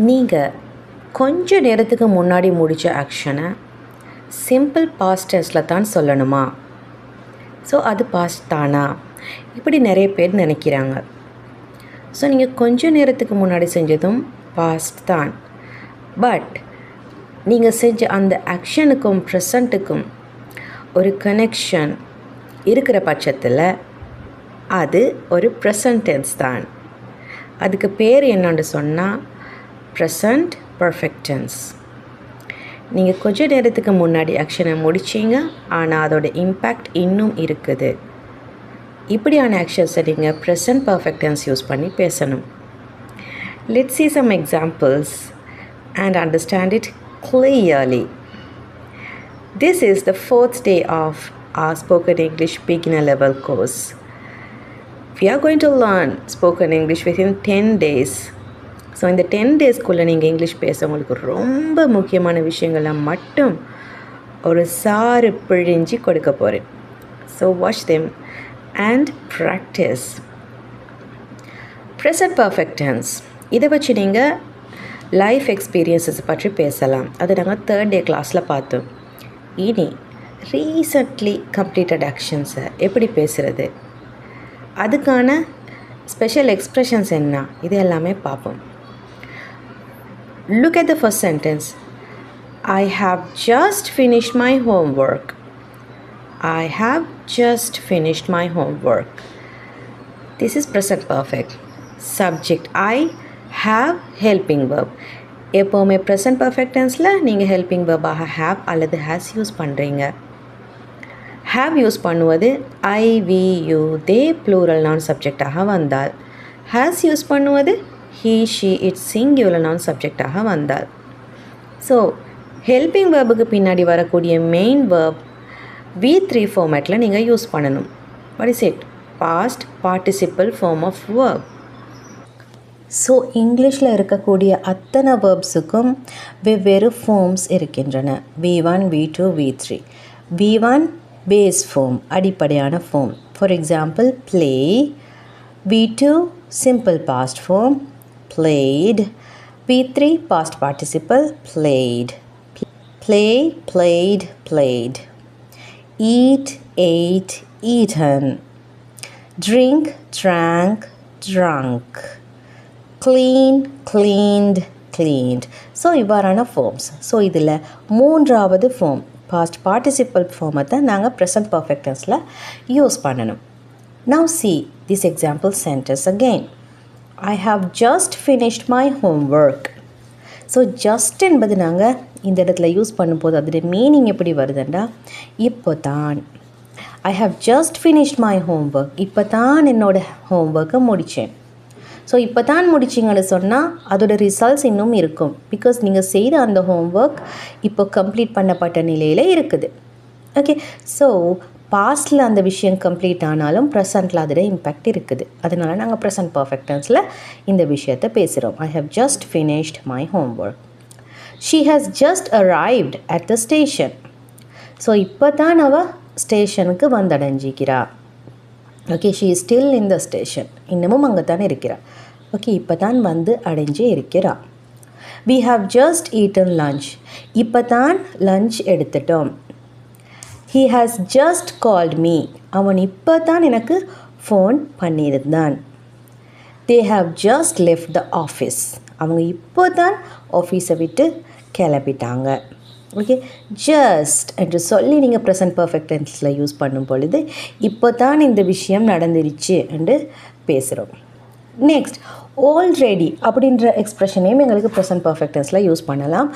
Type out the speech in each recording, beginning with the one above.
நீங்கள் கொஞ்ச நேரத்துக்கு முன்னாடி முடித்த ஆக்ஷனை சிம்பிள் பாஸ்ட் டென்ஸில் தான் சொல்லணுமா? ஸோ அது பாஸ்ட் தானா? இப்படி நிறைய பேர் நினைக்கிறாங்க. ஸோ நீங்கள் கொஞ்ச நேரத்துக்கு முன்னாடி செஞ்சதும் பாஸ்ட் தான். பட் நீங்கள் செஞ்ச அந்த ஆக்ஷனுக்கும் ப்ரெசண்ட்டுக்கும் ஒரு கனெக்ஷன் இருக்கிற பட்சத்தில் அது ஒரு ப்ரெசன்ட் டென்ஸ் தான். அதுக்கு பேர் என்னன்னு சொன்னால் ப்ரெசண்ட் பர்ஃபெக்ட் டென்ஸ். நீங்கள் கொஞ்ச நேரத்துக்கு முன்னாடி ஆக்ஷனை முடிச்சிங்க, ஆனால் அதோட இம்பேக்ட் இன்னும் இருக்குது. இப்படியான ஆக்ஷன்ஸை நீங்கள் ப்ரெசண்ட் பர்ஃபெக்ட் டென்ஸ் யூஸ் பண்ணி பேசணும். Let's see some examples and understand it clearly. This is the 4th day of our spoken English beginner level course. We are going to learn spoken English within 10 days. So இந்த 10 டேஸ்க்குள்ளே நீங்கள் English பேச உங்களுக்கு ரொம்ப முக்கியமான விஷயங்களை மட்டும் ஒரு சாறு பிழிஞ்சு கொடுக்க போகிறேன். So watch them and practice. Present perfect tense இதை வச்சு நீங்கள் லைஃப் எக்ஸ்பீரியன்ஸஸ் பற்றி பேசலாம். அது நாங்கள் 3rd டே கிளாஸில் பார்த்தோம். இனி ரீசன்ட்லி கம்ப்ளீட்டட் ஆக்ஷன்ஸை எப்படி பேசுகிறது, அதுக்கான ஸ்பெஷல் எக்ஸ்ப்ரெஷன்ஸ் என்ன, இது எல்லாமே பார்ப்போம். Look at the first sentence. I have just finished my homework. I have just finished my homework. This is present perfect. Subject I, have helping verb. எப்போவுமே present perfect tenseல நீங்கள் helping verb-ஆக have அல்லது has use பண்ணுறீங்க. have use பண்ணுவது I, we, you, they plural noun subject-ஆக வந்தால், has use பண்ணுவது he, she, it singular noun subject-ஆக வந்தால். So helping வேர்புக்கு பின்னாடி வரக்கூடிய மெயின் வேர்ப் V3 ஃபார்மேட்டில் நீங்கள் யூஸ் பண்ணணும். What is it? Past participle form of verb. So இங்கிலீஷில் இருக்கக்கூடிய அத்தனை வேர்ப்ஸுக்கும் வெவ்வேறு ஃபார்ம்ஸ் இருக்கின்றன. V1, V2, V3. V1 base form, அடிப்படையான form. For example play. V2 simple past form, played. V3 past participle, played. Play, played, played. Eat, ate, eaten. Drink, drank, drunk. Clean, cleaned, cleaned. So இவ்வாறான forms. So இதில் 3வது form past participle ஃபார்மை தான் நாங்கள் present perfect டென்ஸில் use பண்ணணும். Now see this example sentence again. I have just finished my homework. So just என்பது நாங்கள் இந்த இடத்துல யூஸ் பண்ணும்போது அதோடைய மீனிங் எப்படி வருதுண்டா, இப்போ தான். I have just finished my homework, இப்போ தான் என்னோட ஹோம்ஒர்க்கை முடித்தேன். ஸோ இப்போ தான் முடிச்சிங்கன்னு சொன்னால் அதோட ரிசல்ட்ஸ் இன்னும் இருக்கும். பிகாஸ் நீங்கள் செய்த அந்த ஹோம்ஒர்க் இப்போ கம்ப்ளீட் பண்ணப்பட்ட நிலையில் இருக்குது. ஓகே, ஸோ பாஸ்டில் அந்த விஷயம் கம்ப்ளீட் ஆனாலும் ப்ரெசண்ட்டில் அதோட இம்பேக்ட் இருக்குது. அதனால நாங்கள் ப்ரெசன்ட் பர்ஃபெக்ட் டென்ஸில் இந்த விஷயத்தை பேசுகிறோம். I have just finished my homework. She has just arrived at the station. So இப்போ தான் அவள் ஸ்டேஷனுக்கு வந்தடைஞ்சிக்கிறா. Okay, she is still in the station. இன்னமும் அங்கே தானே இருக்கிறா. ஓகே, இப்போ தான் வந்து அடைஞ்சு இருக்கிறா. We have just eaten lunch. இப்போ தான் லஞ்ச் எடுத்துட்டோம். He has just called me. அவன் இப்போ தான் எனக்கு phone பண்ணியிருந்தான். They have just left the office. அவங்க இப்போ தான் ஆஃபீஸை விட்டு கிளப்பிட்டாங்க. ஓகே, ஜஸ்ட் என்று சொல்லி நீங்கள் ப்ரெசன்ட் பர்ஃபெக்ட் டென்ஸில் யூஸ் பண்ணும் பொழுது இப்போ தான் இந்த விஷயம் நடந்துருச்சு என்று பேசுகிறோம். நெக்ஸ்ட், ஆல்ரெடி அப்படின்ற எக்ஸ்ப்ரெஷனையும் எங்களுக்கு ப்ரெசன்ட் பர்ஃபெக்ட் டென்ஸில் யூஸ் பண்ணலாம்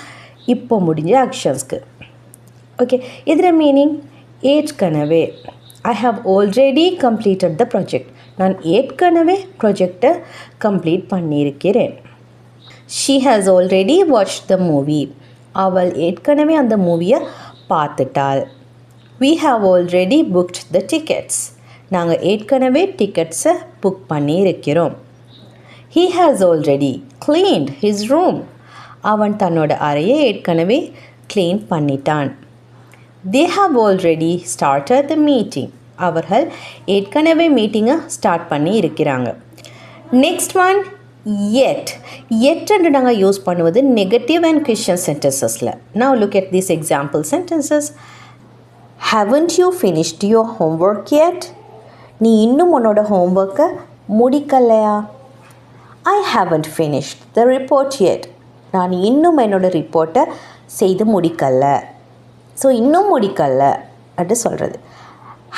இப்போ முடிஞ்ச ஆக்ஷன்ஸ்க்கு. ஓகே, இதில் மீனிங் ஏற்கனவே. I have already completed the project. நான் ஏற்கனவே ப்ராஜெக்டை கம்ப்ளீட் பண்ணியிருக்கிறேன். She has already watch the movie. அவள் ஏற்கனவே அந்த மூவியை பார்த்துட்டாள். We have already booked the tickets. நாங்கள் ஏற்கனவே டிக்கெட்ஸை புக் பண்ணியிருக்கிறோம். He has already cleaned his room. அவன் தன்னோட அறையை ஏற்கனவே க்ளீன் பண்ணிட்டான். They have already started the meeting. அவர்கள் ஏற்கனவே மீட்டிங்கை ஸ்டார்ட் பண்ணி இருக்கிறாங்க. நெக்ஸ்ட் ஒன், yet என்று நாங்கள் யூஸ் பண்ணுவது நெகட்டிவ் அண்ட் கொஸ்டின் சென்டென்சஸில். Now look at these example sentences. Haven't you finished your homework yet? நீ இன்னும் உன்னோட ஹோம்ஒர்க்கை முடிக்கலையா? I haven't finished the report yet. நான் இன்னும் என்னோட ரிப்போர்ட்டை செய்து முடிக்கலை. ஸோ இன்னும் முடிக்கலை அப்படி சொல்கிறது.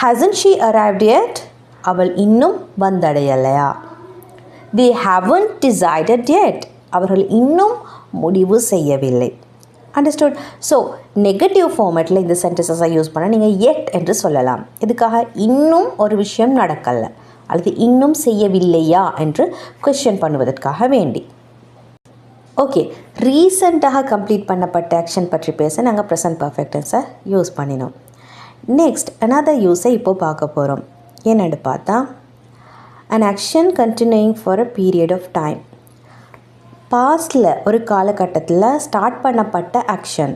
Hasn't she arrived yet? அவள் இன்னும் வந்தடையலையா? They haven't decided yet. அவர்கள் இன்னும் முடிவு செய்யவில்லை. Understood? ஸோ நெகட்டிவ் ஃபார்மேட்டில் இந்த சென்டென்சஸை யூஸ் பண்ண நீங்கள் yet என்று சொல்லலாம். இதுக்காக இன்னும் ஒரு விஷயம் நடக்கலை அல்லது இன்னும் செய்யவில்லையா என்று கொஸ்டின் பண்ணுவதற்காக வேண்டி. ஓகே, ரீசெண்டாக கம்ப்ளீட் பண்ணப்பட்ட ஆக்ஷன் பற்றி பேச நாங்கள் ப்ரெசன்ட் பர்ஃபெக்ட் டென்ஸை யூஸ் பண்ணினோம். நெக்ஸ்ட் another யூஸை இப்போ பார்க்க போகிறோம். என்னென்னு பார்த்தா an action continuing for a period of time. பாஸ்டில் ஒரு காலகட்டத்தில் ஸ்டார்ட் பண்ணப்பட்ட ஆக்ஷன்.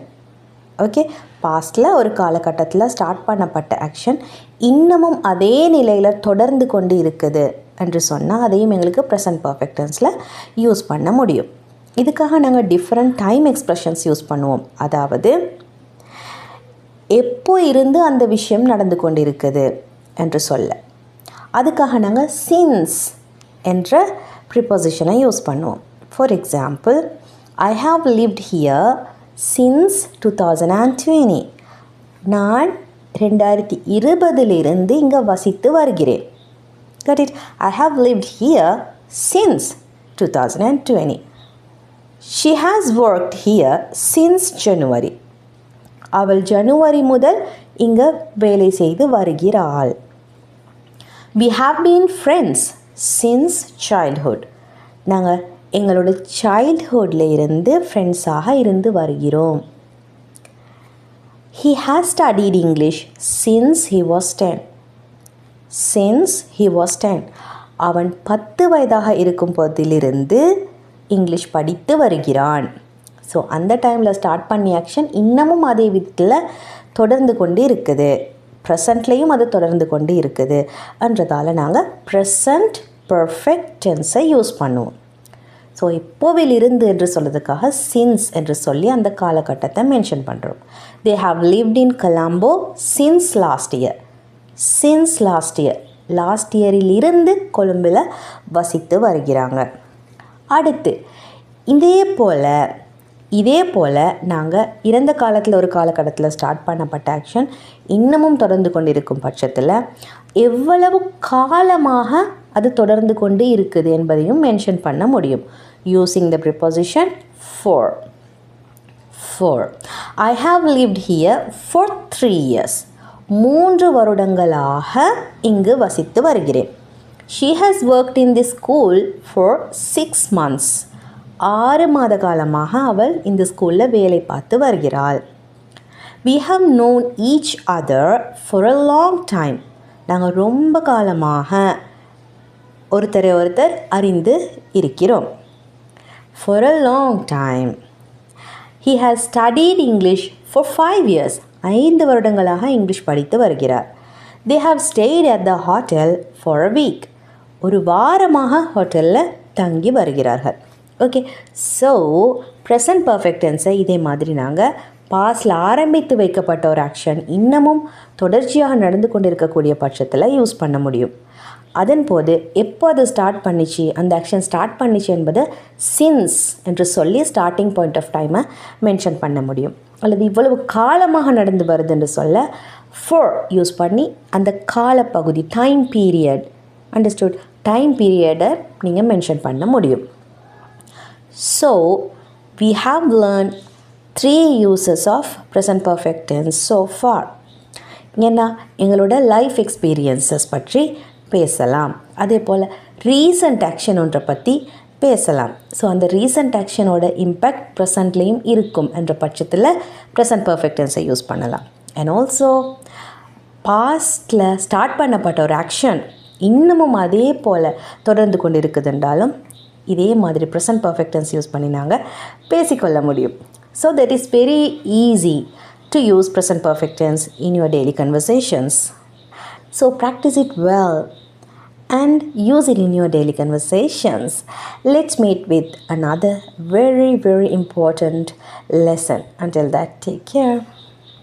ஓகே, பாஸ்டில் ஒரு காலகட்டத்தில் ஸ்டார்ட் பண்ணப்பட்ட ஆக்ஷன் இன்னமும் அதே நிலையில் தொடர்ந்து கொண்டு இருக்குது என்று சொன்னால் அதையும் எங்களுக்கு ப்ரெசன்ட் பர்ஃபெக்ட் டென்ஸில் யூஸ் பண்ண முடியும். இதுக்காக நாங்கள் டிஃப்ரெண்ட் டைம் எக்ஸ்ப்ரெஷன்ஸ் யூஸ் பண்ணுவோம். அதாவது எப்போ இருந்து அந்த விஷயம் நடந்து கொண்டு இருக்குது என்று சொல்ல அதுக்காக நாங்கள் சின்ஸ் என்ற ப்ரிப்போசிஷனை யூஸ் பண்ணுவோம். For example, I have lived here since 2020. நான் 2020 இங்கே வசித்து வருகிறேன். Got it? I have lived here since 2020. She has worked here since January. அவள் ஜனவரி முதல் இங்கே வேலை செய்து வருகிறாள். We have been friends since childhood. நாங்கள் எங்களோட சைல்ட்ஹுட்டில் இருந்து ஃப்ரெண்ட்ஸாக இருந்து வருகிறோம். He has studied English since he was 10. Since he was 10. அவன் 10 வயதாக இருக்கும் போதிலிருந்து இங்கிலீஷ் படித்து வருகிறான். ஸோ அந்த டைமில் ஸ்டார்ட் பண்ணி ஆக்ஷன் இன்னமும் அதே விதத்தில் தொடர்ந்து கொண்டு இருக்குது. ப்ரெசண்ட்லேயும் அது தொடர்ந்து கொண்டு இருக்குது என்றதால் நாங்கள் ப்ரெசண்ட் பர்ஃபெக்ட் டென்ஸை யூஸ் பண்ணுவோம். ஸோ இப்போவிலிருந்து என்று சொல்கிறதுக்காக சின்ஸ் என்று சொல்லி அந்த காலகட்டத்தை மென்ஷன் பண்ணுறோம். They have lived in Colombo since last year. Since last year, last இயரிலிருந்து கொழும்பில் வசித்து வருகிறாங்க. அடுத்து இதே போல் நாங்கள் இறந்த காலத்தில் ஒரு காலகட்டத்தில் ஸ்டார்ட் பண்ணப்பட்ட ஆக்ஷன் இன்னமும் தொடர்ந்து கொண்டு இருக்கும் பட்சத்தில் எவ்வளவு காலமாக அது தொடர்ந்து கொண்டு இருக்குது என்பதையும் மென்ஷன் பண்ண முடியும். Using the preposition for. I have lived here for 3 years. 3 வருடங்களாக இங்கு வசித்து வருகிறேன். She has worked in this school for 6 months. 6 மாத காலமாக அவள் இந்த ஸ்கூலில் வேலை பார்த்து வருகிறாள். We have known each other for a long time. நாங்கள் ரொம்ப காலமாக ஒருத்தர் அறிந்து இருக்கிறோம். For a long time. He has studied English for 5 years. 5 வருடங்களாக இங்கிலீஷ் படித்து வருகிறார். They have stayed at the hotel for a week. ஒரு வாரமாக ஹோட்டலில் தங்கி வருகிறார்கள். ஓகே, ஸோ ப்ரெசன்ட் பர்ஃபெக்ட் டென்ஸை இதே மாதிரி நாங்கள் பாஸ்டில் ஆரம்பித்து வைக்கப்பட்ட ஒரு ஆக்ஷன் இன்னமும் தொடர்ச்சியாக நடந்து கொண்டு இருக்கக்கூடிய பட்சத்தில் யூஸ் பண்ண முடியும். அதன் போது எப்போ அது ஸ்டார்ட் பண்ணிச்சு, அந்த ஆக்ஷன் ஸ்டார்ட் பண்ணிச்சு என்பதை சின்ஸ் என்று சொல்லி ஸ்டார்டிங் பாயிண்ட் ஆஃப் டைமை மென்ஷன் பண்ண முடியும். அல்லது இவ்வளவு காலமாக நடந்து வருது என்று சொல்ல for யூஸ் பண்ணி அந்த காலப்பகுதி டைம் பீரியட், அண்டர்ஸ்டுட், டைம் பீரியடை நீங்கள் மென்ஷன் பண்ண முடியும். So we have learned 3 uses of present perfect tense so far. ஏன்னா எங்களோட லைஃப் எக்ஸ்பீரியன்ஸஸ் பற்றி பேசலாம். அதே போல் ரீசன்ட் ஆக்ஷன் ஒன்றை பற்றி பேசலாம். ஸோ அந்த ரீசன்ட் ஆக்ஷனோட இம்பேக்ட் ப்ரெசண்ட்லேயும் இருக்கும் என்ற பட்சத்தில் ப்ரெசன்ட் பர்ஃபெக்ட் டென்ஸை யூஸ் பண்ணலாம். அண்ட் ஆல்சோ பாஸ்டில் ஸ்டார்ட் பண்ணப்பட்ட ஒரு ஆக்ஷன் இன்னமும் அதே போல் தொடர்ந்து கொண்டு இருக்குதுன்றாலும் இதே மாதிரி ப்ரெசன்ட் பர்ஃபெக்ட் டென்ஸ் யூஸ் பண்ணி நாங்கள் பேசிக்கொள்ள முடியும். So that is very easy to use present perfect tense in your daily conversations. So practice it well and use it in your daily conversations. Let's meet with another very, very important lesson. Until that, take care.